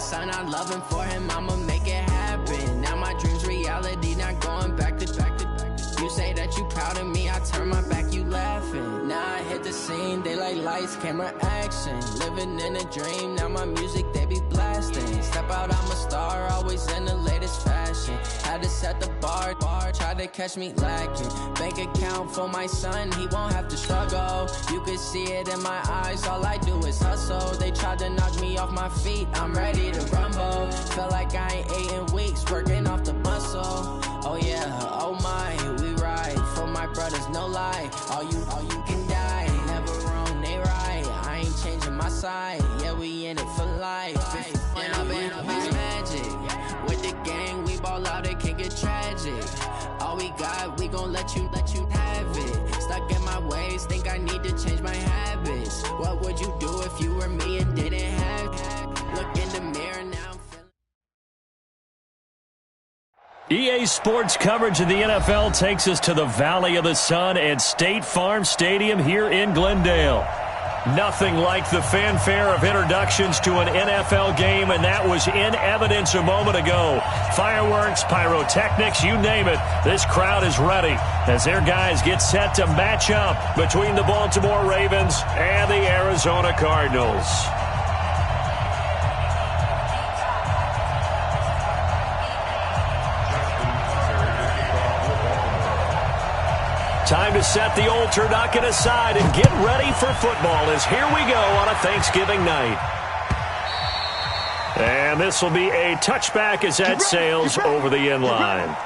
son, I love him. For him, I'ma make it happen. Now my dream's reality, not going back to back to back. You say that you proud of me, I turn my back, you laughing. Now I hit the scene, they like lights, camera, action. Living in a dream, now my music, they be blasting. Step out, I'm a star, always in the latest fashion. Had to set the bar, try to catch me lacking. Bank account for my son, he won't have to struggle. You can see it in my eyes, all I do is hustle. They tried to knock me off my feet, I'm ready to rumble. Felt like I ain't ate in weeks, working off the muscle. Oh yeah, oh my, we ride for my brothers, no lie. All you can die, never wrong, they right. I ain't changing my side, yeah, we in it for life. And I've been magic with the gang, we ball out, it can get tragic. All we got, we gon' let you have it. Stuck in my ways, think I need to change my habits. What would you do if you were me and didn't have it? Look in the mirror now. EA Sports coverage of the NFL takes us to the Valley of the Sun at State Farm Stadium here in Glendale. Nothing like the fanfare of introductions to an NFL game, and that was in evidence a moment ago. Fireworks, pyrotechnics, you name it. This crowd is ready as their guys get set to match up between the Baltimore Ravens and the Arizona Cardinals. Time to set the old turducken aside and get ready for football as here we go on a Thanksgiving night. And this will be a touchback as that sails over the end line.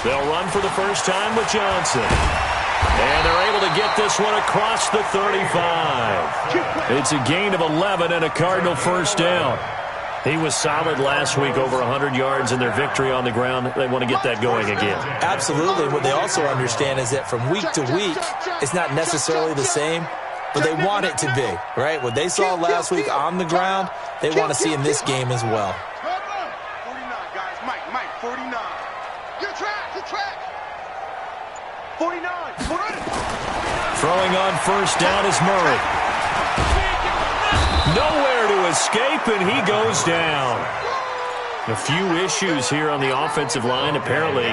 They'll run for the first time with Johnson. And they're able to get this one across the 35. It's a gain of 11 and a Cardinal first down. He was solid last week, over 100 yards in their victory on the ground. They want to get that going again. Absolutely. What they also understand is that from week to week, it's not necessarily the same, but they want it to be, right? What they saw last week on the ground, they want to see in this game as well. 49, guys. Mike, 49. Good track. 49. Throwing on first down is Murray. Nowhere to escape, and he goes down. A few issues here on the offensive line. Apparently,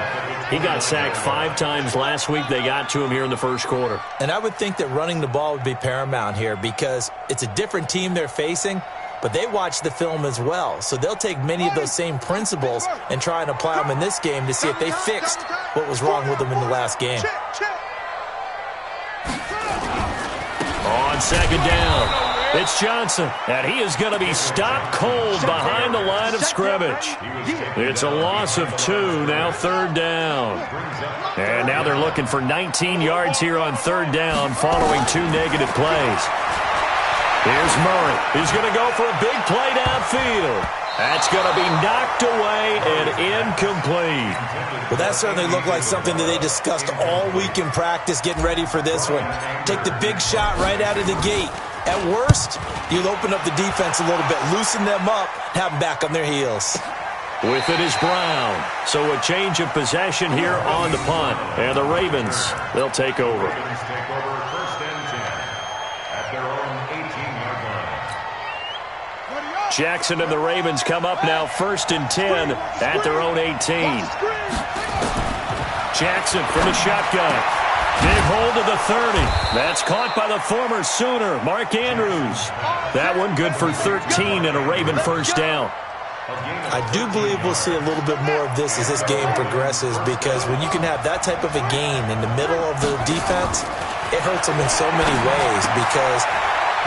he got sacked 5 times last week. They got to him here in the first quarter. And I would think that running the ball would be paramount here because it's a different team they're facing, but they watch the film as well. So they'll take many of those same principles and try and apply them in this game to see if they fixed what was wrong with them in the last game. On second down, it's Johnson, and he is going to be stopped cold behind the line of scrimmage. It's a loss of 2, now third down. And now they're looking for 19 yards here on third down following 2 negative plays. Here's Murray. He's going to go for a big play downfield. That's going to be knocked away and incomplete. Well, that certainly looked like something that they discussed all week in practice getting ready for this one. Take the big shot right out of the gate. At worst, you'll open up the defense a little bit, loosen them up, have them back on their heels. With it is Brown. So a change of possession here on the punt. And the Ravens, they'll take over. Jackson and the Ravens come up now 1st and 10 at their own 18. Jackson from the shotgun. Big hold of the 30. That's caught by the former Sooner, Mark Andrews. That one good for 13 and a Raven first down. I do believe we'll see a little bit more of this as this game progresses because when you can have that type of a game in the middle of the defense, it hurts them in so many ways because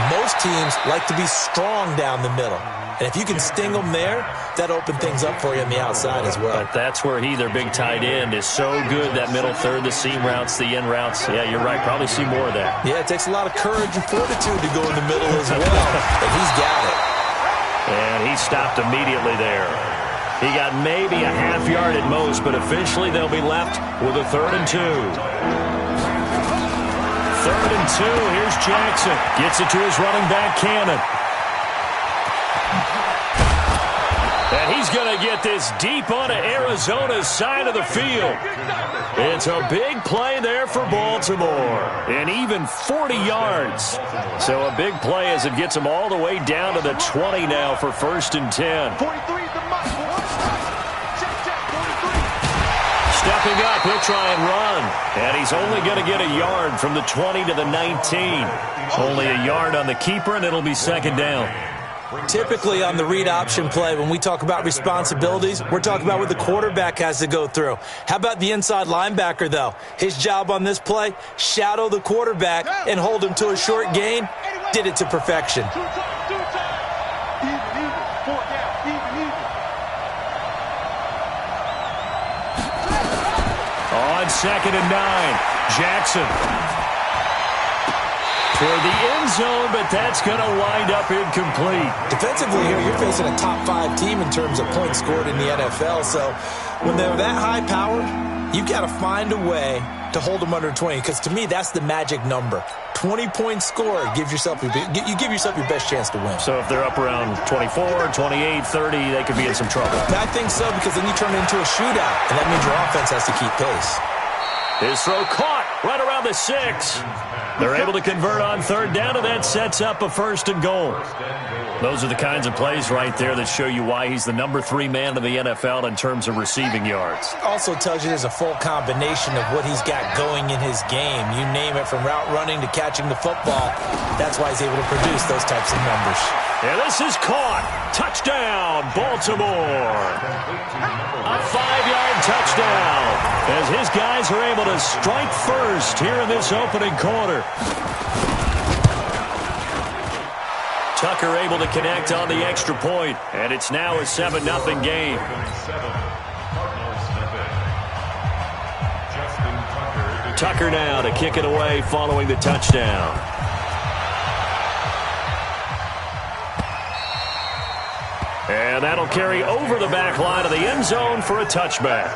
Most teams like to be strong down the middle. And if you can sting them there, that opens things up for you on the outside as well. But that's where their big tight end, is so good, that middle third, the seam routes, the in routes. Yeah, you're right. Probably see more of that. Yeah, it takes a lot of courage and fortitude to go in the middle as well. And he's got it. And he stopped immediately there. He got maybe a half yard at most, but officially they'll be left with a 3rd and 2. 3rd and 2. Here's Jackson. Gets it to his running back, Cannon. And he's going to get this deep onto Arizona's side of the field. It's a big play there for Baltimore. And even 40 yards. So a big play as it gets them all the way down to the 20 now for 1st and 10. 43 is the mark. Check, 43. Stepping up, he'll try and run. And he's only going to get a yard from the 20 to the 19. Only a yard on the keeper, and it'll be 2nd down. Typically on the read option play, when we talk about responsibilities, we're talking about what the quarterback has to go through. How about the inside linebacker, though? His job on this play, shadow the quarterback and hold him to a short gain. Did it to perfection. Two times. Even. 4 down. Even. On 2nd and 9, Jackson. Toward the end zone, but that's going to wind up incomplete. Defensively here, you're facing a top 5 team in terms of points scored in the NFL. So when they're that high powered, you've got to find a way to hold them under 20. Because to me, that's the magic number. 20 points scored. You give yourself your best chance to win. So if they're up around 24, 28, 30, they could be in some trouble. I think so, because then you turn it into a shootout. And that means your offense has to keep pace. His throw caught right around the 6. They're able to convert on 3rd down, and that sets up a 1st and goal. Those are the kinds of plays right there that show you why he's the number 3 man in the NFL in terms of receiving yards. Also tells you there's a full combination of what he's got going in his game. You name it, from route running to catching the football. That's why he's able to produce those types of numbers. And this is caught. Touchdown, Baltimore. A 5-yard touchdown as his guys are able to strike first here in this opening quarter. Tucker able to connect on the extra point, and it's now a 7-0 game. Tucker now to kick it away following the touchdown. And that'll carry over the back line of the end zone for a touchback.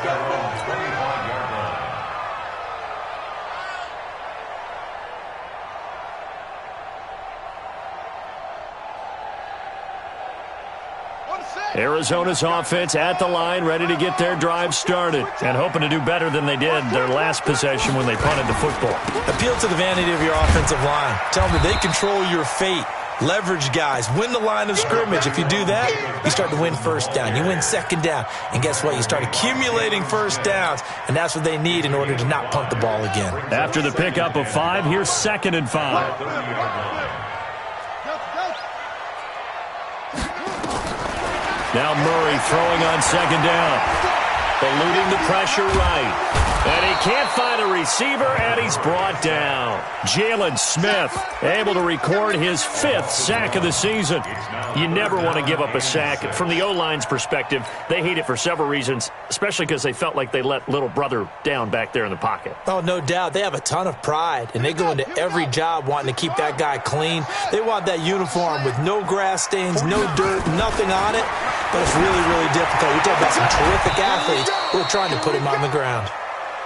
Arizona's offense at the line, ready to get their drive started and hoping to do better than they did their last possession when they punted the football. Appeal to the vanity of your offensive line. Tell them they control your fate. Leverage guys. Win the line of scrimmage. If you do that, you start to win 1st down. You win 2nd down. And guess what? You start accumulating 1st downs, and that's what they need in order to not punt the ball again. After the pickup of 5, here's 2nd and 5. Now Murray throwing on 2nd down. Eluding the pressure right. And he can't find a receiver, and he's brought down. Jalen Smith able to record his 5th sack of the season. You never want to give up a sack. From the O-line's perspective, they hate it for several reasons, especially because they felt like they let little brother down back there in the pocket. Oh, no doubt. They have a ton of pride, and they go into every job wanting to keep that guy clean. They want that uniform with no grass stains, no dirt, nothing on it. But it's really, really difficult. We're talking about some terrific athletes who are trying to put him on the ground.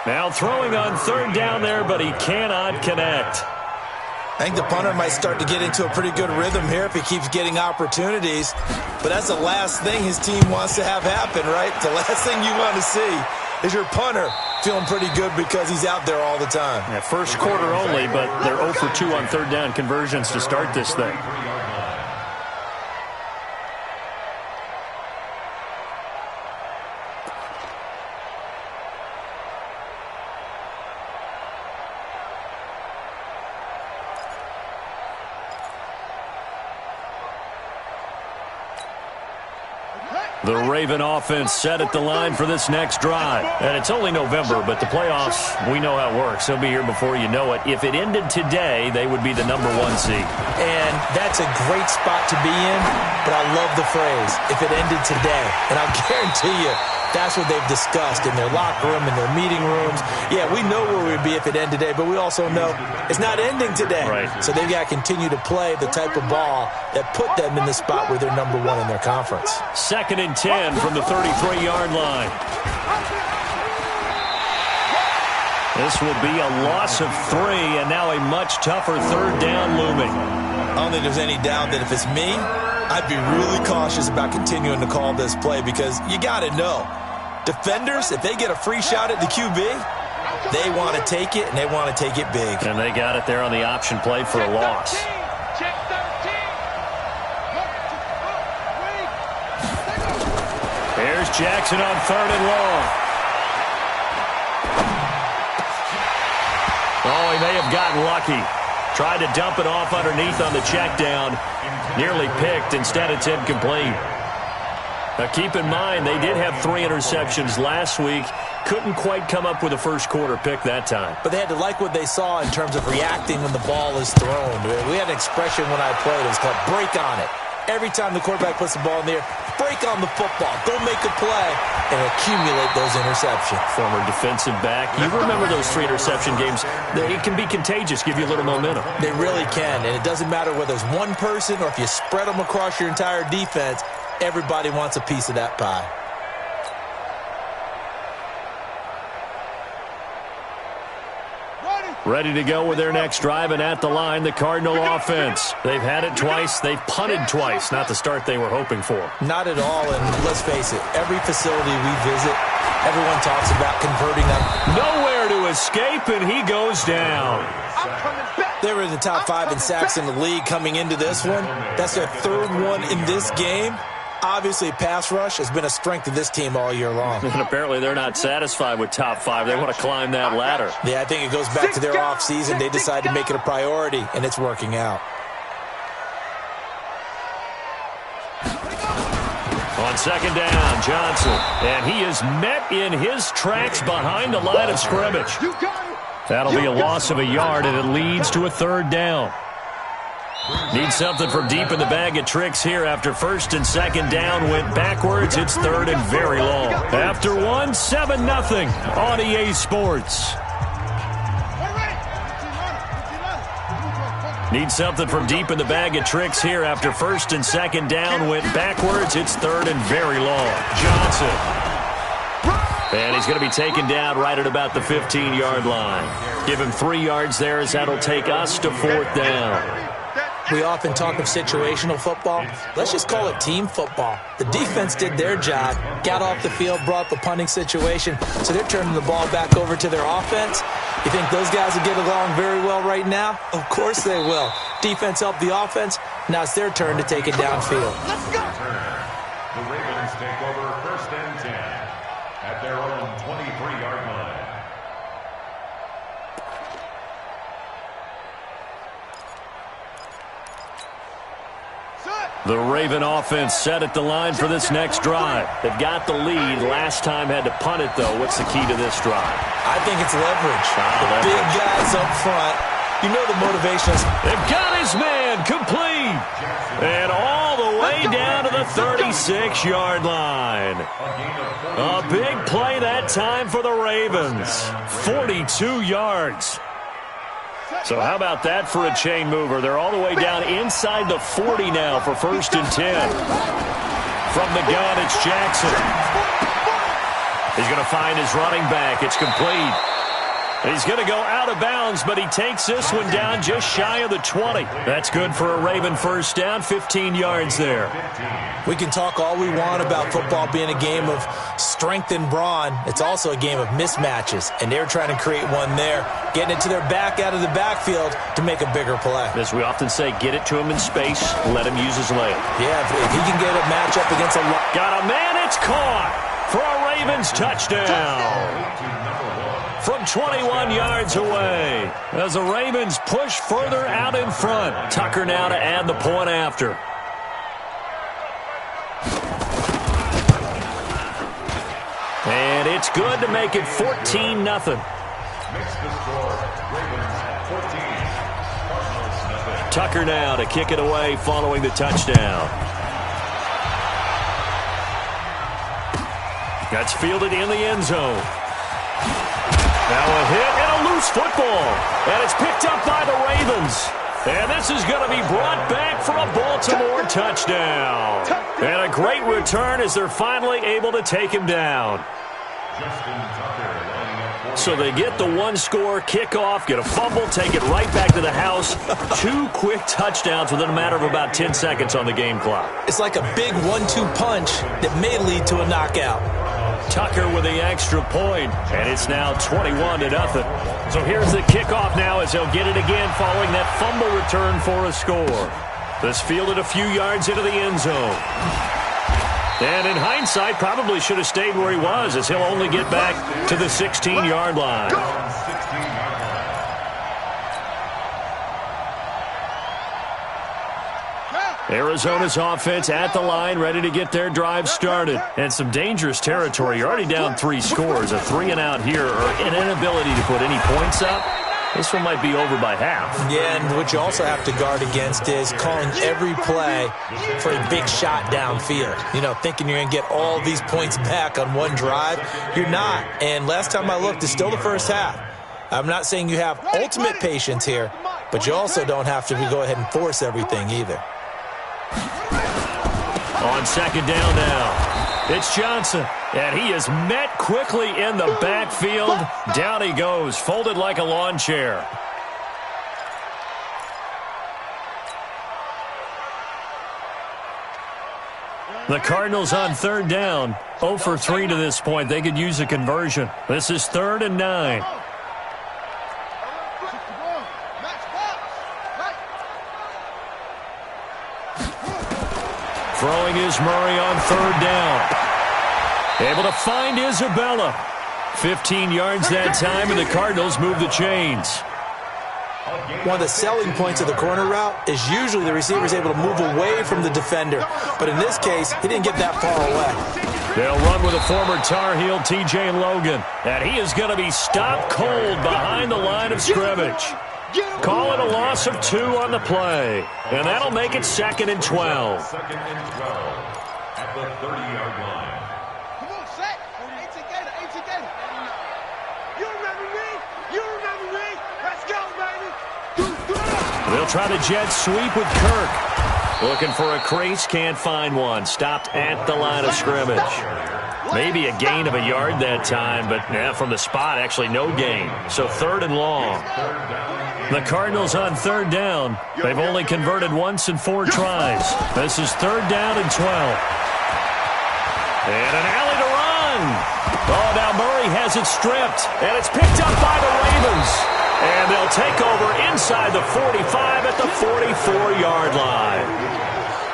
Now throwing on 3rd down there, but he cannot connect. I think the punter might start to get into a pretty good rhythm here if he keeps getting opportunities. But that's the last thing his team wants to have happen, right? The last thing you want to see is your punter feeling pretty good because he's out there all the time. Yeah, 1st quarter only, but they're 0 for 2 on 3rd down conversions to start this thing. The Raven offense set at the line for this next drive. And it's only November, but the playoffs, we know how it works. They'll be here before you know it. If it ended today, they would be the #1 seed. And that's a great spot to be in, but I love the phrase, if it ended today. And I'll guarantee you, that's what they've discussed in their locker room, in their meeting rooms. Yeah, we know where we'd be if it ended today, but we also know it's not ending today. Right. So they've got to continue to play the type of ball that put them in the spot where they're #1 in their conference. 2nd and 10 from the 33-yard line. This will be a loss of 3, and now a much tougher 3rd down looming. I don't think there's any doubt that if it's me, I'd be really cautious about continuing to call this play because you got to know, defenders, if they get a free shot at the QB, they want to take it, and they want to take it big. And they got it there on the option play for a loss. Here's Jackson on 3rd and long. Oh, he may have gotten lucky. Tried to dump it off underneath on the check down. Nearly picked. Instead, it's incomplete. Now, keep in mind, they did have 3 interceptions last week. Couldn't quite come up with a first quarter pick that time. But they had to like what they saw in terms of reacting when the ball is thrown. We had an expression when I played. It was called break on it. Every time the quarterback puts the ball in the air, break on the football. Go make a play and accumulate those interceptions. Former defensive back. You remember those 3 interception games. It can be contagious, give you a little momentum. They really can, and it doesn't matter whether it's one person or if you spread them across your entire defense. Everybody wants a piece of that pie. Ready to go with their next drive, and at the line, the Cardinal offense. They've had it twice. They've punted twice. Not the start they were hoping for. Not at all, and let's face it, every facility we visit, everyone talks about converting them. Nowhere to escape, and he goes down. They were in the top 5 in sacks in the league coming into this one. That's their 3rd one in this game. Obviously, pass rush has been a strength of this team all year long. And apparently they're not satisfied with top 5. They want to climb that ladder. Yeah, I think it goes back to their offseason. They decided to make it a priority, and it's working out. On 2nd down, Johnson. And he is met in his tracks behind the line of scrimmage. That'll be a loss of a yard, and it leads to a 3rd down. Need something from deep in the bag of tricks here after 1st and 2nd down went backwards. It's 3rd and very long. After 1, 7-0 on EA Sports. Need something from deep in the bag of tricks here after 1st and 2nd down went backwards. It's 3rd and very long. Johnson. And he's going to be taken down right at about the 15-yard line. Give him 3 yards there as that'll take us to 4th down. We often talk of situational football. Let's just call it team football. The defense did their job, got off the field, brought the punting situation, so they're turning the ball back over to their offense. You think those guys will get along very well right now? Of course they will. Defense helped the offense. Now it's their turn to take it downfield. Let's go. The Ravens take over 1st and 10 at their own 23-yard line. The Raven offense set at the line for this next drive. They've got the lead. Last time had to punt it, though. What's the key to this drive? I think it's leverage. The big guys up front. You know the motivation is... They've got his man complete. And all the way down to the 36-yard line. A big play that time for the Ravens. 42 yards. So how about that for a chain mover? They're all the way down inside the 40 now for 1st and 10. From the gun, it's Jackson. He's going to find his running back. It's complete. He's going to go out of bounds, but he takes this one down just shy of the 20. That's good for a Raven 1st down, 15 yards there. We can talk all we want about football being a game of strength and brawn. It's also a game of mismatches, and they're trying to create one there, getting it to their back out of the backfield to make a bigger play. As we often say, get it to him in space, let him use his leg. Yeah, if he can get a matchup against a... Got a man, it's caught for a Ravens touchdown. From 21 yards away, as the Ravens push further out in front. Tucker now to add the point after. And it's good to make it 14-0. Makes the score. Ravens at 14. Cardinals nothing. Tucker now to kick it away following the touchdown. That's fielded in the end zone. Now a hit and a loose football. And it's picked up by the Ravens. And this is going to be brought back for a Baltimore touchdown. And a great return as they're finally able to take him down. So they get the one-score kickoff, get a fumble, take it right back to the house. 2 quick touchdowns within a matter of about 10 seconds on the game clock. It's like a big 1-2 punch that may lead to a knockout. Tucker with the extra point, and it's now 21-0. So here's the kickoff now as they'll get it again following that fumble return for a score. This fielded a few yards into the end zone. And in hindsight, probably should have stayed where he was as he'll only get back to the 16-yard line. Arizona's offense at the line, ready to get their drive started. And some dangerous territory. You're already down 3 scores. A 3-and-out here, or an inability to put any points up. This one might be over by half. Yeah, and what you also have to guard against is calling every play for a big shot downfield. You know, thinking you're going to get all these points back on one drive. You're not. And last time I looked, it's still the first half. I'm not saying you have ultimate patience here, but you also don't have to go ahead and force everything either. On second down now, it's Johnson, and he is met quickly in the backfield. Down he goes, folded like a lawn chair. The Cardinals on third down, 0 for 3 to this point. They could use a conversion. This is 3rd and 9. Throwing is Murray on third down. Able to find Isabella. 15 yards that time, and the Cardinals move the chains. One of the selling points of the corner route is usually the receiver is able to move away from the defender. But in this case, he didn't get that far away. They'll run with a former Tar Heel, T.J. Logan. And he is going to be stopped cold behind the line of scrimmage. Call it a loss of 2 on the play. And that'll make it 2nd and 12. 2nd and 12 at the 30-yard line. Come on, set. Ain't together. You remember me? Let's go, baby. They'll try the jet sweep with Kirk. Looking for a crease, can't find one. Stopped at the line of scrimmage. Maybe a gain of a yard that time, but from the spot, actually no gain. So 3rd and long. The Cardinals on third down. They've only converted once in 4 tries. This is 3rd down and 12. And an alley to run. Oh, now Murray has it stripped, and it's picked up by the Ravens. And they'll take over inside the 45 at the 44-yard line.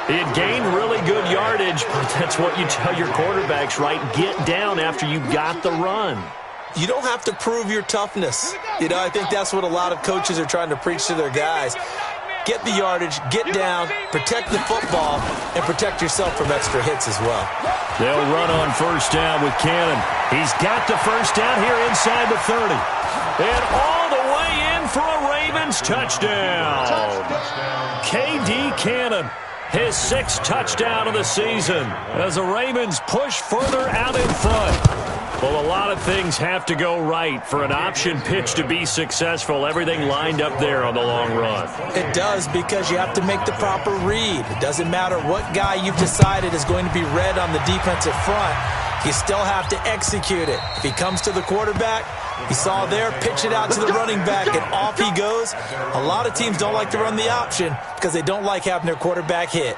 He had gained really good yardage, but that's what you tell your quarterbacks, right? Get down after you got the run. You don't have to prove your toughness. You know, I think that's what a lot of coaches are trying to preach to their guys. Get the yardage, get down, protect the football, and protect yourself from extra hits as well. They'll run on first down with Cannon. He's got the first down here inside the 30. And all the way in for a Ravens touchdown. K.D. Cannon, his 6th touchdown of the season as the Ravens push further out in front. Well, a lot of things have to go right for an option pitch to be successful. Everything lined up there on the long run. It does, because you have to make the proper read. It doesn't matter what guy you've decided is going to be read on the defensive front. You still have to execute it. If he comes to the quarterback, he saw there, pitch it out to the running back, and off he goes. A lot of teams don't like to run the option because they don't like having their quarterback hit.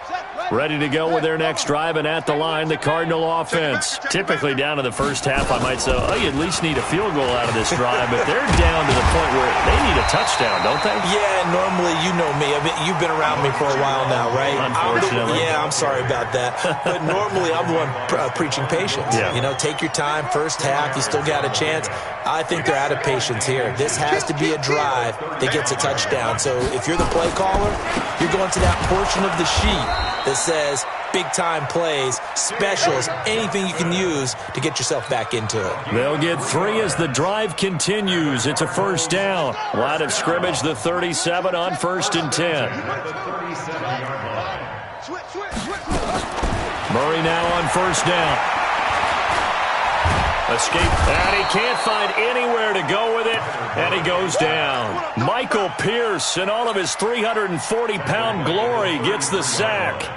Set, right. ready to go with their next drive, and at the line, the Cardinal offense. Typically down to the first half, I might say, oh, you at least need a field goal out of this drive, but they're down to the point where they need a touchdown, don't they? Yeah, normally, you know me. I mean, you've been around me for a while now, right? Unfortunately. I'm sorry about that. But normally, I'm the one preaching patience. Yeah. You know, take your time. First half, you still got a chance. I think they're out of patience here. This has to be a drive that gets a touchdown. So if you're the play caller, you're going to that portion of the sheet that says big-time plays, specials, anything you can use to get yourself back into it. They'll get 3 as the drive continues. It's a first down. Line of scrimmage, the 37 on 1st and 10. Murray now on 1st down. Escape, and he can't find anywhere to go with it, and he goes down. Michael Pierce, in all of his 340-pound glory, gets the sack.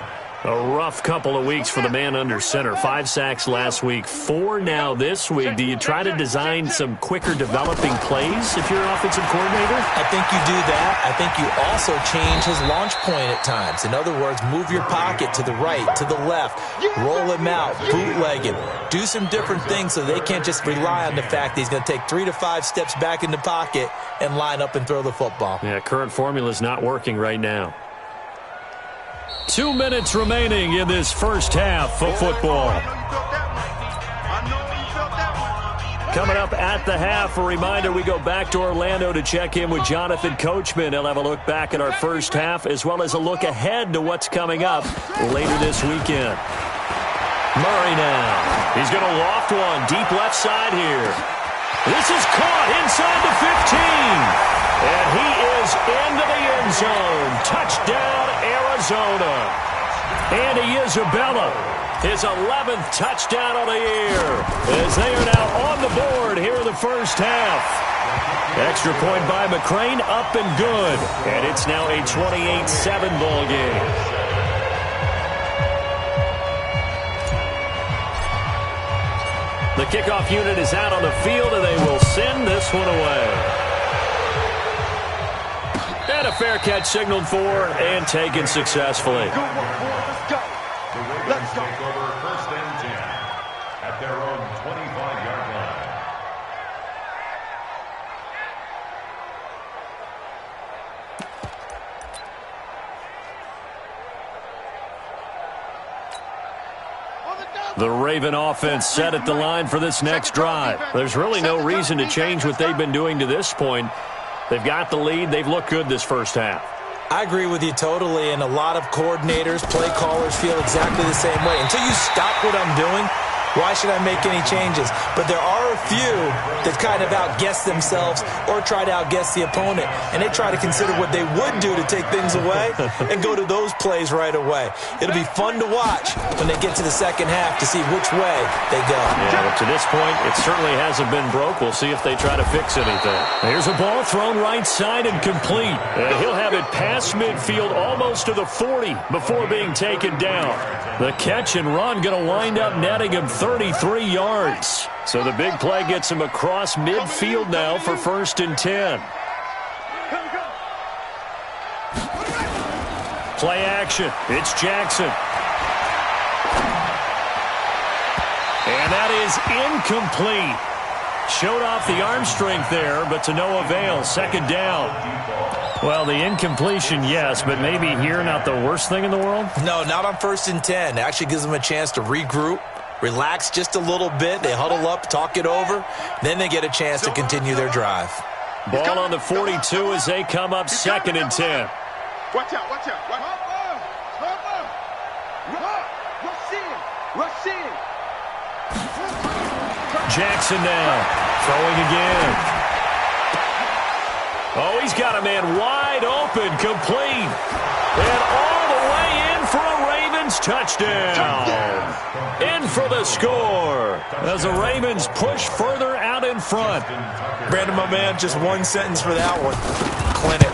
A rough couple of weeks for the man under center. 5 sacks last week, 4 now this week. Do you try to design some quicker developing plays if you're an offensive coordinator? I think you do that. I think you also change his launch point at times. In other words, move your pocket to the right, to the left, roll him out, bootleg him. Do some different things so they can't just rely on the fact that he's going to take 3 to 5 steps back in the pocket and line up and throw the football. Yeah, current formula is not working right now. 2 minutes remaining in this first half of football. Coming up at the half, a reminder, we go back to Orlando to check in with Jonathan Coachman. He'll have a look back at our first half as well as a look ahead to what's coming up later this weekend. Murray now. He's going to loft one deep left side here. This is caught inside the 15. And he is into the end zone. Touchdown, Arizona. Andy Isabella, his 11th touchdown of the year, as they are now on the board here in the first half. Extra point by McCrane, up and good. And it's now a 28-7 ball game. The kickoff unit is out on the field, and they will send this one away. And a fair catch signaled for and taken successfully. The Ravens take over 1st and 10 at their own 25-yard line. The Raven offense set at the line for this next drive. There's really no reason to change what they've been doing to this point. They've got the lead. They've looked good this first half. I agree with you totally, and a lot of coordinators, play callers feel exactly the same way. Until you stop what I'm doing, why should I make any changes? But there are a few that kind of outguess themselves or try to outguess the opponent, and they try to consider what they would do to take things away and go to those plays right away. It'll be fun to watch when they get to the second half to see which way they go. Yeah, but to this point, it certainly hasn't been broke. We'll see if they try to fix anything. Here's a ball thrown right side and complete. And he'll have it past midfield almost to the 40 before being taken down. The catch and run going to wind up netting him 33 yards. So the big play gets him across midfield now for 1st and 10. Play action. It's Jackson. And that is incomplete. Showed off the arm strength there, but to no avail. 2nd down. Well, the incompletion, yes, but maybe here not the worst thing in the world? No, not on 1st and 10. It actually gives them a chance to regroup, relax just a little bit. They huddle up, talk it over. Then they get a chance to continue their drive. Ball on the 42 as they come up 2nd and 10. Watch out, watch out. Rush in. Jackson now, throwing again. Oh, he's got a man wide open, complete. And all the way in for a Ravens touchdown. In for the score as the Ravens push further out in front. Brandon, my man, just one sentence for that one. Clinic.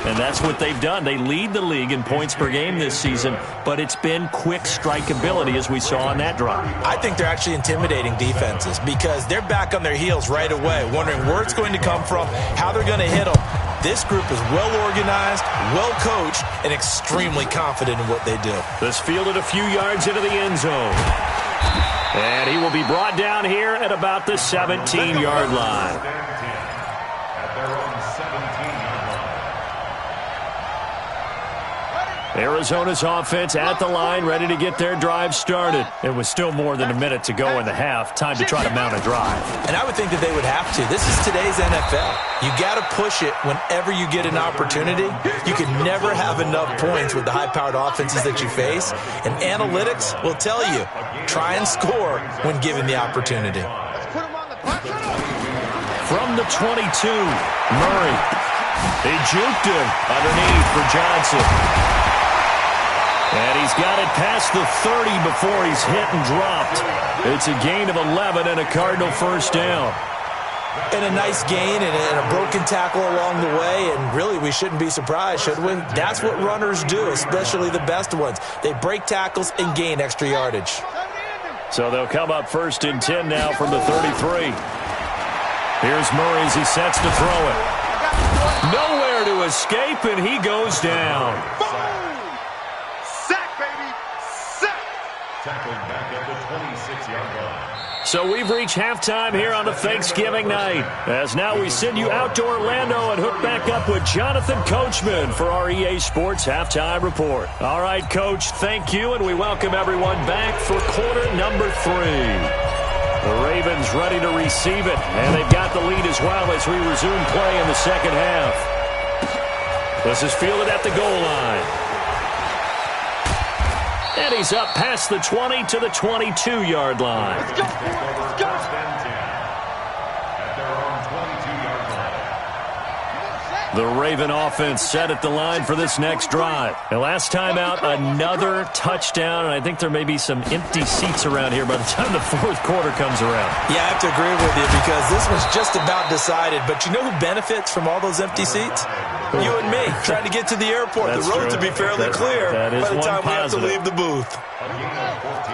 And that's what they've done. They lead the league in points per game this season, but it's been quick strikeability as we saw on that drive. I think they're actually intimidating defenses because they're back on their heels right away, wondering where it's going to come from, how they're going to hit them. This group is well-organized, well-coached, and extremely confident in what they do. This fielded a few yards into the end zone. And he will be brought down here at about the 17-yard line. At their own 17-yard line. Arizona's offense at the line, ready to get their drive started. It was still more than a minute to go in the half. Time to try to mount a drive. And I would think that they would have to. This is today's NFL. You got to push it whenever you get an opportunity. You can never have enough points with the high-powered offenses that you face. And analytics will tell you, try and score when given the opportunity. From the 22, Murray. They juked him underneath for Johnson. And he's got it past the 30 before he's hit and dropped. It's a gain of 11 and a Cardinal first down. And a nice gain and a broken tackle along the way, and really we shouldn't be surprised, should we? That's what runners do, especially the best ones. They break tackles and gain extra yardage. So they'll come up first and 10 now from the 33. Here's Murray as he sets to throw it. Nowhere to escape, and he goes down. Tackled back at the 26-yard line. So we've reached halftime here on a Thanksgiving night, as now we send you out to Orlando and hook back up with Jonathan Coachman for our EA Sports Halftime Report. All right, Coach, thank you, and we welcome everyone back for quarter number 3. The Ravens ready to receive it, and they've got the lead as well as we resume play in the second half. This is fielded at the goal line. And he's up past the 20 to the 22-yard line. Let's go. Let's go. First and 10 at their own 22-yard line. The Raven offense set at the line for this next drive. And last time out, another touchdown. And I think there may be some empty seats around here by the time the fourth quarter comes around. Yeah, I have to agree with you because this one's just about decided. But you know who benefits from all those empty seats? You and me, trying to get to the airport. That's the roads true. will be fairly clear by the time we have to leave the booth. A gain of 14.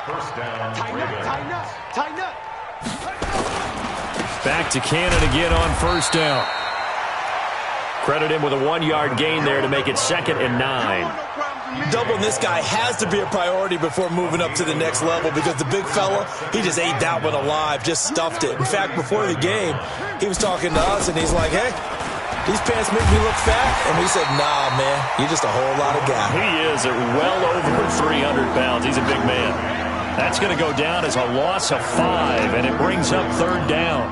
First down, Ravens. Tighten up. Back to Cannon again on first down. Credit him with a 1-yard gain there to make it 2nd and 9. Doubling this guy has to be a priority before moving up to the next level because the big fella, he just ate that one alive, just stuffed it. In fact, before the game, he was talking to us, and he's like, hey, these pants make me look fat. And we said, nah, man, you're just a whole lot of guy. He is at well over 300 pounds. He's a big man. That's going to go down as a loss of 5, and it brings up 3rd down.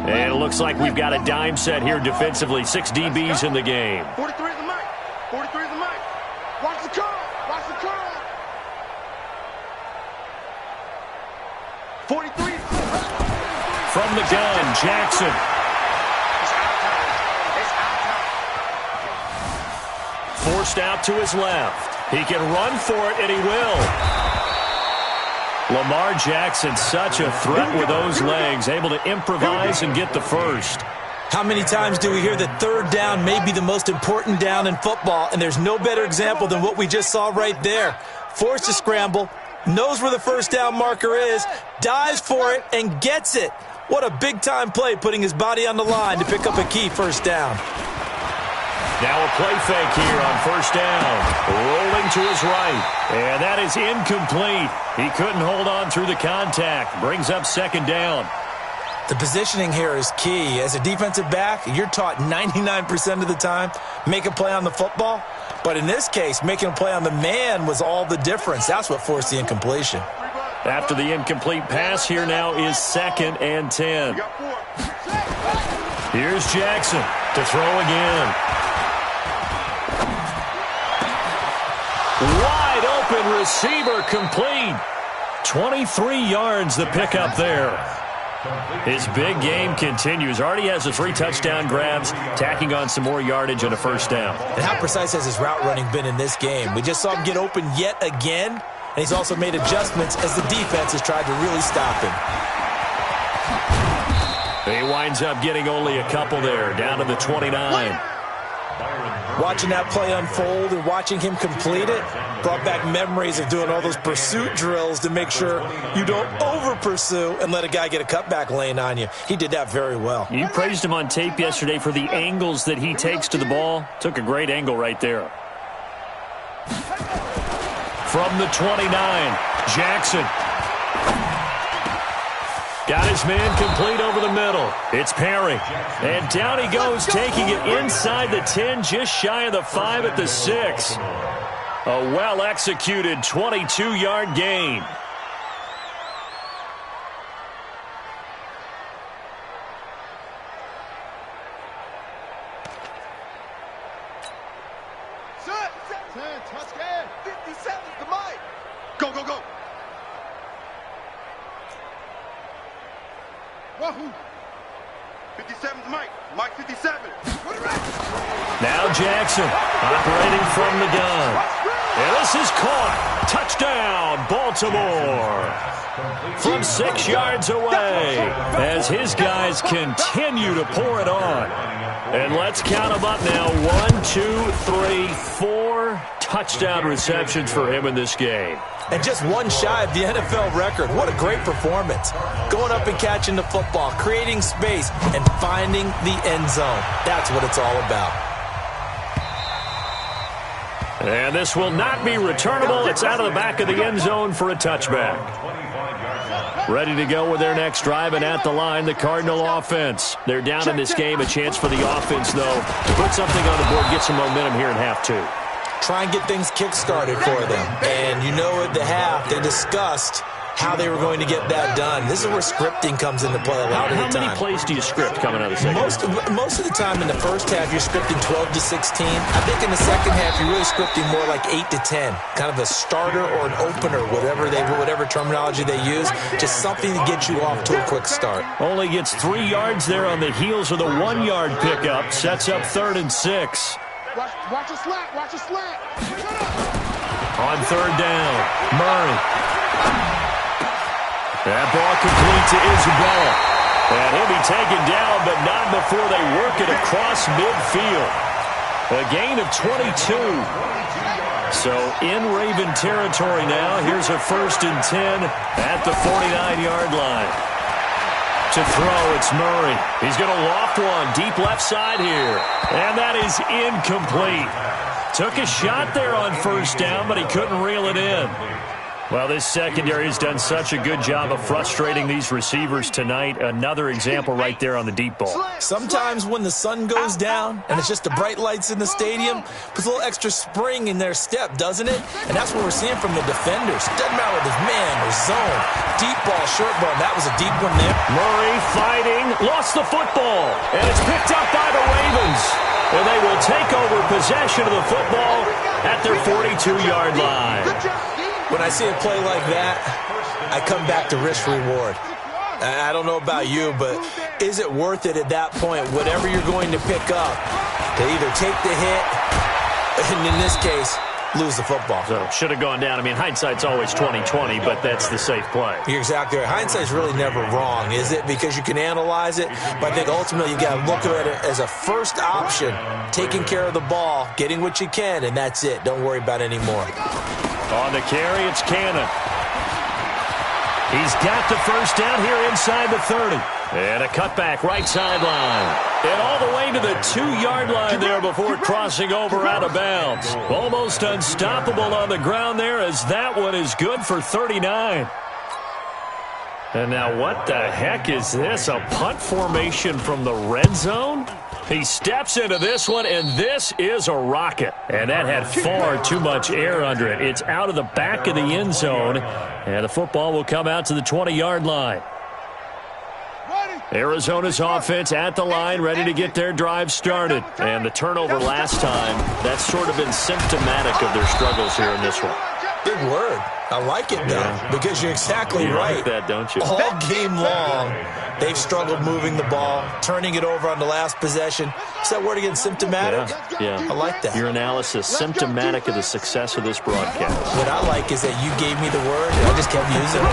And it looks like we've got a dime set here defensively. 6 DBs in the game. 43 is the mic. 43 is the mic. Watch the curl. Watch the curl. 43. From the gun, Jackson. Forced out to his left. He can run for it, and he will. Lamar Jackson, such a threat with those legs, able to improvise and get the first. How many times do we hear that 3rd down may be the most important down in football, and there's no better example than what we just saw right there. Forced to scramble, knows where the first down marker is, dives for it, and gets it. What a big-time play, putting his body on the line to pick up a key first down. Now a play fake here on first down. Rolling to his right. And that is incomplete. He couldn't hold on through the contact. Brings up 2nd down. The positioning here is key. As a defensive back, you're taught 99% of the time, make a play on the football. But in this case, making a play on the man was all the difference. That's what forced the incompletion. After the incomplete pass, here now is 2nd and 10. Here's Jackson to throw again. Wide open receiver complete. 23 yards the pickup there. His big game continues. Already has the 3 touchdown grabs, tacking on some more yardage and a first down. And how precise has his route running been in this game? We just saw him get open yet again, and he's also made adjustments as the defense has tried to really stop him. He winds up getting only a couple there, down to the 29. Byron Watching that play unfold and watching him complete it brought back memories of doing all those pursuit drills to make sure you don't over-pursue and let a guy get a cutback lane on you. He did that very well. You praised him on tape yesterday for the angles that he takes to the ball. Took a great angle right there. From the 29, Jackson. Got his man complete over the middle. It's Perry. And down he goes, taking it inside the 10, just shy of the 5 at the 6. A well-executed 22-yard gain. Touchdown. 57 to Mike. Go, go, go. Wahoo! 57 to Mike. Mike 57. Now Jackson operating from the gun. And this is caught. Touchdown, Baltimore. From 6 yards away as his guys continue to pour it on. And let's count them up now. 1, 2, 3, 4 touchdown receptions for him in this game. And just one shy of the NFL record. What a great performance. Going up and catching the football, creating space, and finding the end zone. That's what it's all about. And this will not be returnable. It's out of the back of the end zone for a touchback. Ready to go with their next drive, and at the line, the Cardinal offense. They're down in this game. A chance for the offense, though, to put something on the board, get some momentum here in half 2. Try and get things kick-started for them. And you know at the half, they discussed how they were going to get that done. This is where scripting comes into play a lot of the time. How many plays do you script coming out of the second half? Most of the time in the first half, you're scripting 12 to 16. I think in the second half, you're really scripting more like 8 to 10. Kind of a starter or an opener, whatever terminology they use. Just something to get you off to a quick start. Only gets 3 yards there on the heels of the 1-yard pickup. Sets up 3rd and 6. Watch a slant. Watch a slant. On 3rd down, Murray. That ball complete to Isabella. And he'll be taken down, but not before they work it across midfield. A gain of 22. So in Raven territory now. Here's a 1st and 10 at the 49-yard line. To throw, it's Murray. He's going to loft one deep left side here. And that is incomplete. Took a shot there on 1st down, but he couldn't reel it in. Well, this secondary has done such a good job of frustrating these receivers tonight. Another example right there on the deep ball. Sometimes when the sun goes down and it's just the bright lights in the stadium, puts a little extra spring in their step, doesn't it? And that's what we're seeing from the defenders. Doesn't matter whether it's man or zone. Deep ball, short ball. That was a deep one there. Murray fighting, lost the football, and it's picked up by the Ravens. And they will take over possession of the football at their 42-yard line. When I see a play like that, I come back to risk-reward. I don't know about you, but is it worth it at that point, whatever you're going to pick up, to either take the hit, and in this case, lose the football? So, should have gone down. I mean, hindsight's always 20/20, but that's the safe play. You're exactly right. Hindsight's really never wrong, is it? Because you can analyze it, but I think ultimately you got to look at it as a first option, taking care of the ball, getting what you can, and that's it. Don't worry about any more. On the carry, it's Cannon. He's got the 1st down here inside the 30. And a cutback right sideline. And all the way to the 2-yard line there before crossing over out of bounds. Almost unstoppable on the ground there as that one is good for 39. And now what the heck is this? A punt formation from the red zone? He steps into this one, and this is a rocket. And that had far too much air under it. It's out of the back of the end zone, and the football will come out to the 20-yard line. Arizona's offense at the line, ready to get their drive started. And the turnover last time, that's sort of been symptomatic of their struggles here in this one. Big word. I like it, though, because you're exactly right. You like that, don't you? All game long, they've struggled moving the ball, turning it over on the last possession. Is that word again, symptomatic? Yeah. I like that. Your analysis, symptomatic of the success of this broadcast. What I like is that you gave me the word, and I just kept using it.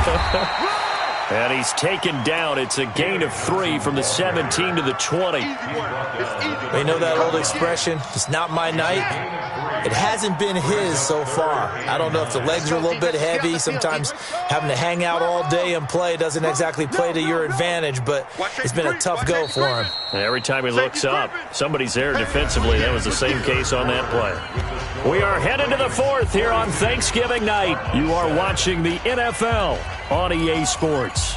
And he's taken down. It's a gain of 3 from the 17 to the 20. You know that old expression, it's not my night? It hasn't been his so far. I don't know if the legs are a little bit heavy. Sometimes having to hang out all day and play doesn't exactly play to your advantage, but it's been a tough go for him. And every time he looks up, somebody's there defensively. That was the same case on that play. We are headed to the 4th here on Thanksgiving night. You are watching the NFL on EA Sports.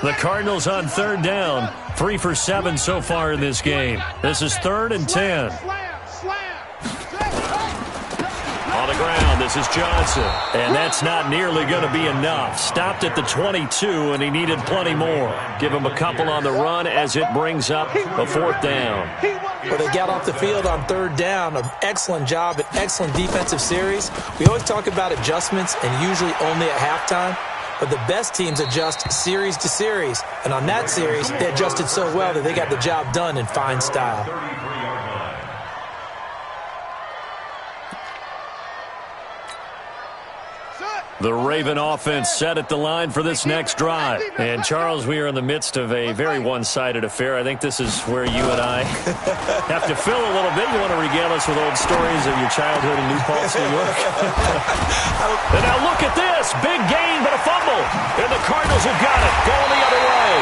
The Cardinals on 3rd down. 3 for 7 so far in this game. This is 3rd and 10. On the ground, this is Johnson. And that's not nearly going to be enough. Stopped at the 22, and he needed plenty more. Give him a couple on the run as it brings up a 4th down. Well, they got off the field on 3rd down. An excellent job, an excellent defensive series. We always talk about adjustments, and usually only at halftime. But the best teams adjust series to series. And on that series, they adjusted so well that they got the job done in fine style. The Raven offense set at the line for this next drive. And, Charles, we are in the midst of a very one-sided affair. I think this is where you and I have to fill a little bit. You want to regale us with old stories of your childhood in New Paltz, New York? And now look at this. Big gain, but a fumble. And the Cardinals have got it. Going the other way.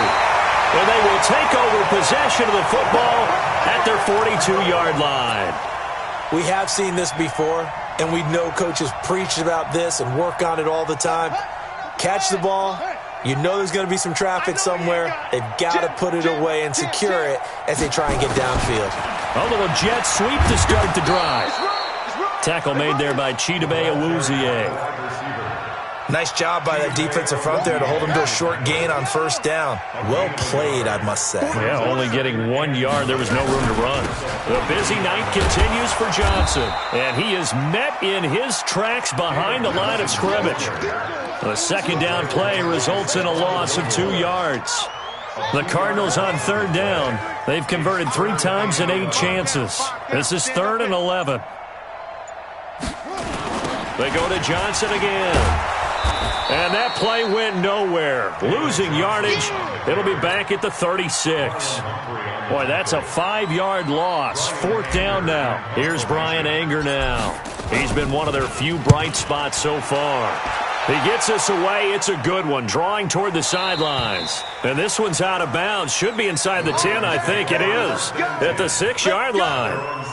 And they will take over possession of the football at their 42-yard line. We have seen this before, and we know coaches preach about this and work on it all the time. Catch the ball. You know there's going to be some traffic somewhere. They've got to put it away and secure it as they try and get downfield. A little jet sweep to start the drive. Tackle made there by Chidobe Awuzie. Nice job by that defensive front there to hold him to a short gain on 1st down. Well played, I must say. Yeah, only getting 1 yard. There was no room to run. The busy night continues for Johnson, and he is met in his tracks behind the line of scrimmage. The 2nd down play results in a loss of 2 yards. The Cardinals on 3rd down. They've converted 3 times in 8 chances. This is 3rd and 11. They go to Johnson again. And that play went nowhere. Losing yardage. It'll be back at the 36. Boy, that's a 5-yard loss. 4th down now. Here's Brian Anger now. He's been one of their few bright spots so far. He gets us away. It's a good one. Drawing toward the sidelines. And this one's out of bounds. Should be inside the 10, I think it is. At the 6-yard line.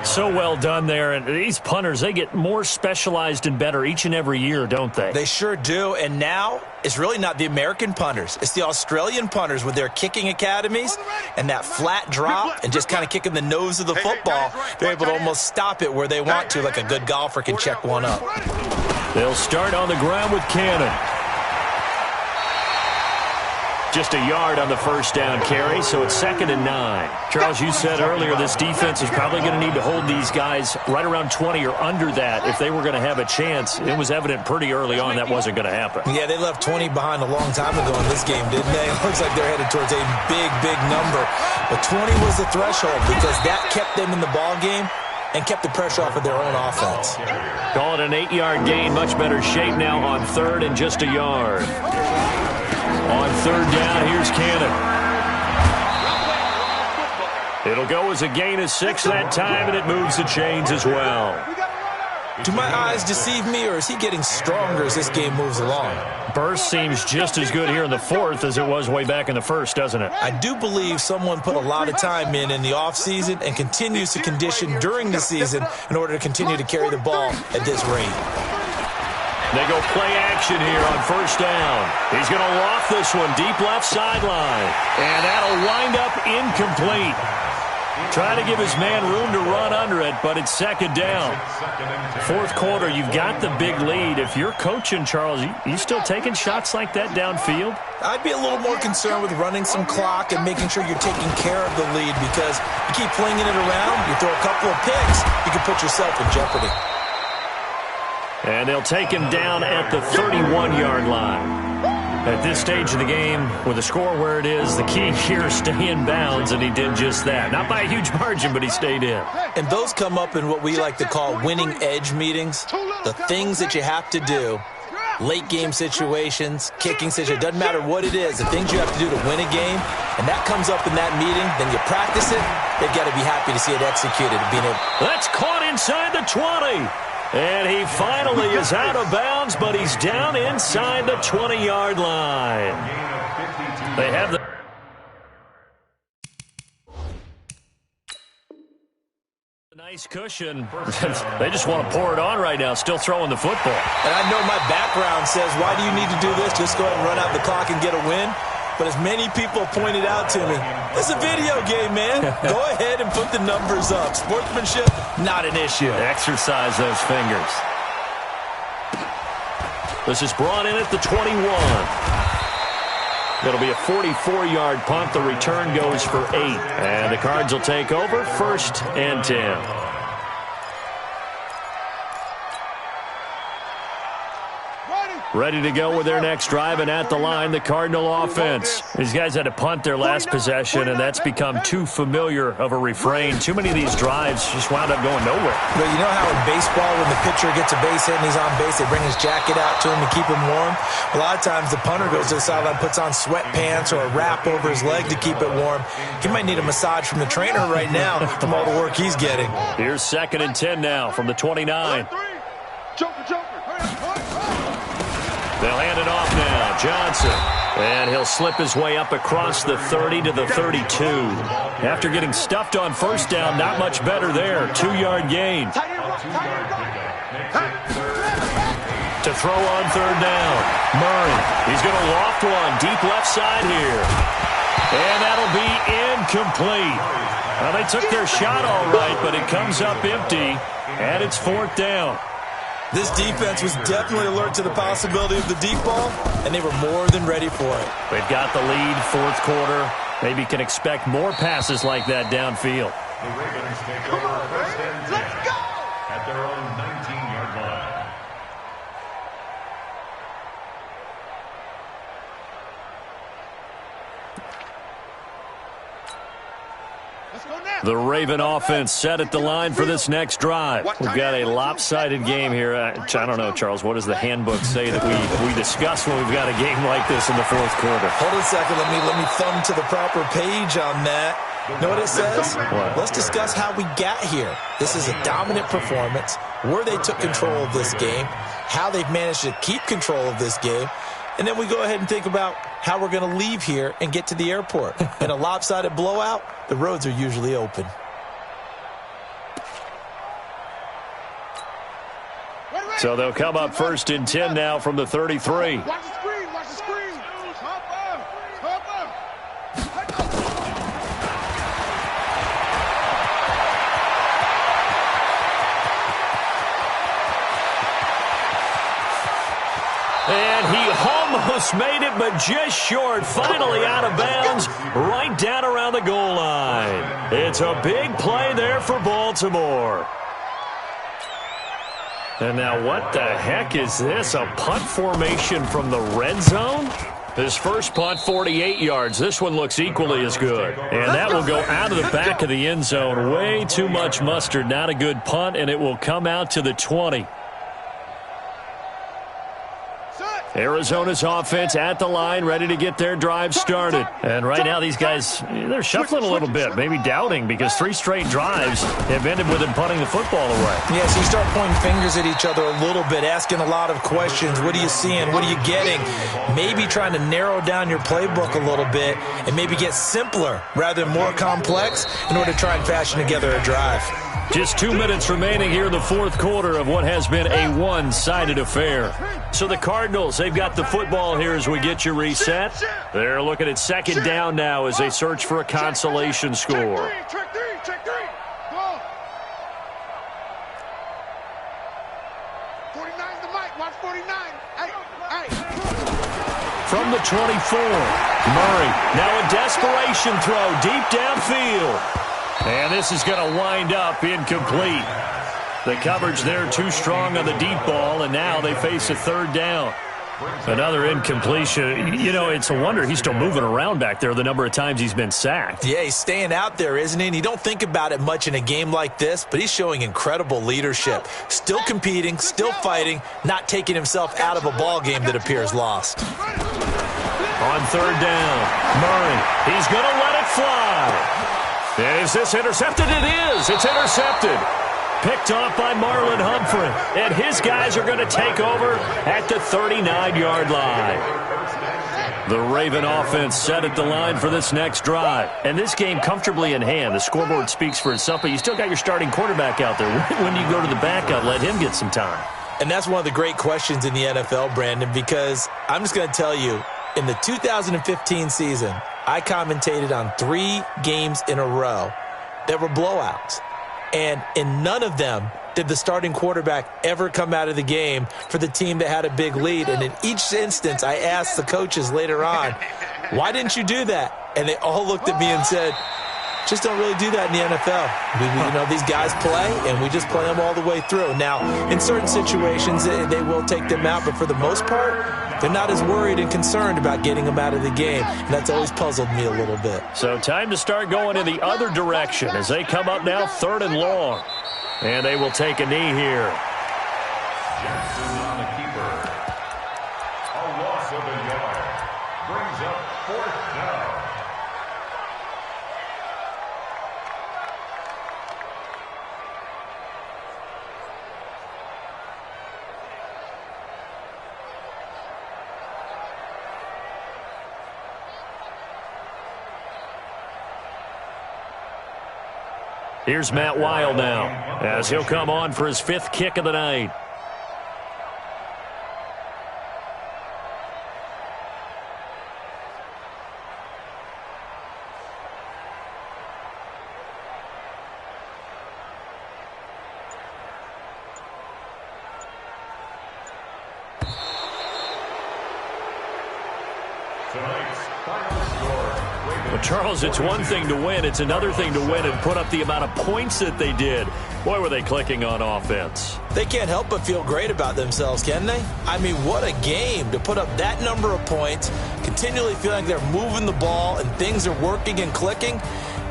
So well done there. And these punters, they get more specialized and better each and every year, don't they? They sure do. And now it's really not the American punters. It's the Australian punters with their kicking academies and that flat drop and just kind of kicking the nose of the football. They're able to almost stop it where they want to, like a good golfer can check one up. They'll start on the ground with Cannon. Just a yard on the 1st down carry, so it's 2nd and 9. Charles, you said earlier this defense is probably going to need to hold these guys right around 20 or under that if they were going to have a chance. It was evident pretty early on that wasn't going to happen. Yeah, they left 20 behind a long time ago in this game, didn't they? It looks like they're headed towards a big, big number. But 20 was the threshold because that kept them in the ball game and kept the pressure off of their own offense. Call it an 8-yard gain. Much better shape now on 3rd and just a yard. On 3rd down, here's Cannon. It'll go as a gain of 6 that time, and it moves the chains as well. Do my eyes deceive me, or is he getting stronger as this game moves along? Burst seems just as good here in the 4th as it was way back in the 1st, doesn't it? I do believe someone put a lot of time in the offseason and continues to condition during the season in order to continue to carry the ball at this rate. They go play action here on 1st down. He's going to loft this one deep left sideline. And that'll wind up incomplete. Trying to give his man room to run under it, but it's 2nd down. 4th quarter, you've got the big lead. If you're coaching, Charles, you still taking shots like that downfield? I'd be a little more concerned with running some clock and making sure you're taking care of the lead because you keep flinging it around, you throw a couple of picks, you can put yourself in jeopardy. And they'll take him down at the 31-yard line. At this stage of the game, with the score where it is, the key here is stay in bounds, and he did just that. Not by a huge margin, but he stayed in. And those come up in what we like to call winning edge meetings. The things that you have to do, late game situations, kicking situations, doesn't matter what it is, the things you have to do to win a game, and that comes up in that meeting, then you practice it, they've got to be happy to see it executed. That's caught inside the 20. And he finally is out of bounds, but he's down inside the 20-yard line. They have the nice cushion. They just want to pour it on right now, still throwing the football. And I know my background says, why do you need to do this? Just go ahead and run out the clock and get a win. But as many people pointed out to me, it's a video game, man. Go ahead and put the numbers up. Sportsmanship, not an issue. Exercise those fingers. This is brought in at the 21. It'll be a 44-yard punt. The return goes for 8. And the Cards will take over, 1st and 10. Ready to go with their next drive, and at the line, the Cardinal offense. These guys had to punt their last possession, and that's become too familiar of a refrain. Too many of these drives just wound up going nowhere. But you know how in baseball, when the pitcher gets a base hit and he's on base, they bring his jacket out to him to keep him warm? A lot of times the punter goes to the sideline, puts on sweatpants or a wrap over his leg to keep it warm. He might need a massage from the trainer right now from all the work he's getting. Here's 2nd and 10 now from the 29. They'll hand it off now. Johnson. And he'll slip his way up across the 30 to the 32. After getting stuffed on 1st down, not much better there. 2-yard gain. To throw on 3rd down. Murray. He's going to loft one. Deep left side here. And that'll be incomplete. Well, they took their shot all right, but it comes up empty. And it's 4th down. This defense was definitely alert to the possibility of the deep ball, and they were more than ready for it. They've got the lead, 4th quarter. Maybe can expect more passes like that downfield. The Ravens take over 1st and 10 at their own 19-yard line. The Raven offense set at the line for this next drive. We've got a lopsided game here. I don't know, Charles, what does the handbook say that we discuss when we've got a game like this in the 4th quarter? Hold on a second. Let me thumb to the proper page on that. Know what it says? What? Let's discuss how we got here. This is a dominant performance, where they took control of this game, how they've managed to keep control of this game, and then we go ahead and think about how we're going to leave here and get to the airport. In a lopsided blowout, the roads are usually open. So they'll come up 1st and 10 now from the 33. Watch the screen, watch the screen. Hop up. And he almost made it, but just short. Finally out of bounds, right down around the goal line. It's a big play there for Baltimore. And now what the heck is this? A punt formation from the red zone? His first punt, 48 yards. This one looks equally as good. And that will go out of the back of the end zone. Way too much mustard. Not a good punt, and it will come out to the 20. Arizona's offense at the line, ready to get their drive started. And right now these guys, they're shuffling a little bit, maybe doubting, because 3 straight drives have ended with them punting the football away. Yeah, so you start pointing fingers at each other a little bit, asking a lot of questions. What are you seeing? What are you getting? Maybe trying to narrow down your playbook a little bit and maybe get simpler rather than more complex in order to try and fashion together a drive. Just 2 minutes remaining here in the 4th quarter of what has been a one-sided affair. So the Cardinals, they've got the football here as we get you reset. They're looking at 2nd down now as they search for a consolation score. Check three. Go. 49's the mic. Watch 49. Hey. From the 24, Murray. Now a desperation throw deep downfield. And this is going to wind up incomplete. The coverage there too strong on the deep ball, and now they face a 3rd down. Another incompletion. You know, it's a wonder he's still moving around back there the number of times he's been sacked. Yeah, he's staying out there, isn't he? And you don't think about it much in a game like this, but he's showing incredible leadership. Still competing, still fighting, not taking himself out of a ball game that appears lost. On third down, Murray, he's going to let it fly. Is this intercepted? It is. It's intercepted. Picked off by Marlon Humphrey. And his guys are going to take over at the 39-yard line. The Raven offense set at the line for this next drive. And this game comfortably in hand. The scoreboard speaks for itself, but you still got your starting quarterback out there. When do you go to the backup, let him get some time? And that's one of the great questions in the NFL, Brandon, because I'm just going to tell you, in the 2015 season, I commentated on 3 games in a row that were blowouts. And in none of them did the starting quarterback ever come out of the game for the team that had a big lead. And in each instance, I asked the coaches later on, why didn't you do that? And they all looked at me and said, just don't really do that in the NFL. These guys play, and we just play them all the way through. Now, in certain situations, they will take them out, but for the most part, they're not as worried and concerned about getting them out of the game. And that's always puzzled me a little bit. So time to start going in the other direction as they come up now 3rd and long. And they will take a knee here. Jackson on the keeper. A loss of a yard. Brings up 4th down. Here's Matt Weil now as he'll come on for his 5th kick of the night. Tonight's final score. Well, Charles, it's one thing to win. It's another thing to win and put up the amount of points that they did. Boy, were they clicking on offense. They can't help but feel great about themselves, can they? I mean, what a game to put up that number of points, continually feeling like they're moving the ball and things are working and clicking.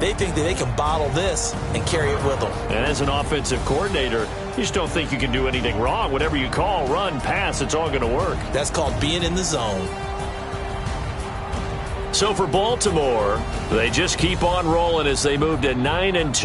They think that they can bottle this and carry it with them. And as an offensive coordinator, you just don't think you can do anything wrong. Whatever you call, run, pass, it's all going to work. That's called being in the zone. So for Baltimore, they just keep on rolling as they move to 9-2.